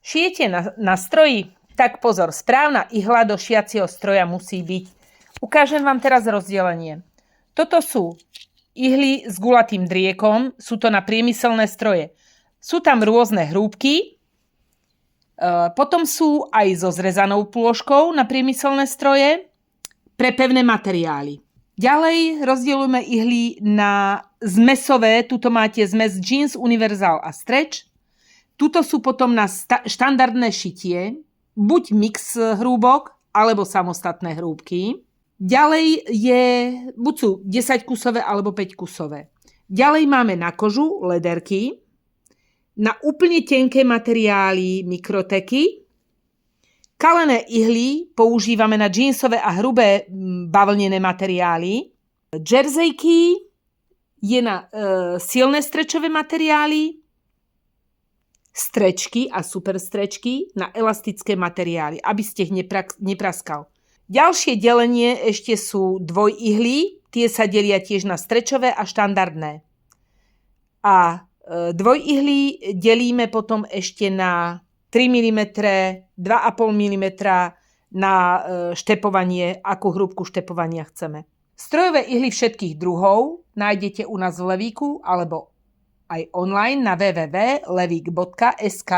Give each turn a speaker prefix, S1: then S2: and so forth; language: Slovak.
S1: Šijete na stroji? Tak pozor, správna ihla do šiacieho stroja musí byť. Ukážem vám teraz rozdelenie. Toto sú ihly s gulatým driekom, sú to na priemyselné stroje. Sú tam rôzne hrúbky, potom sú aj so zrezanou plôžkou na priemyselné stroje pre pevné materiály. Ďalej rozdielujeme ihly na zmesové, tuto máte zmes jeans, univerzál a stretch. Tuto sú potom na štandardné šitie, buď mix hrúbok, alebo samostatné hrúbky. Ďalej buď sú 10-kusové, alebo 5-kusové. Ďalej máme na kožu lederky, na úplne tenké materiály mikroteky. Kalené ihly používame na džínsové a hrubé bavlnené materiály. Jerseyky je na silné strečové materiály. Strečky a super strečky na elastické materiály, aby ste ich nepraskal. Ďalšie delenie ešte sú dvojihly, tie sa delia tiež na strečové a štandardné. A dvojihly delíme potom ešte na 3 mm, 2,5 mm na štepovanie, akú hrúbku štepovania chceme. Strojové ihly všetkých druhov nájdete u nás v Levíku alebo aj online na www.levik.sk.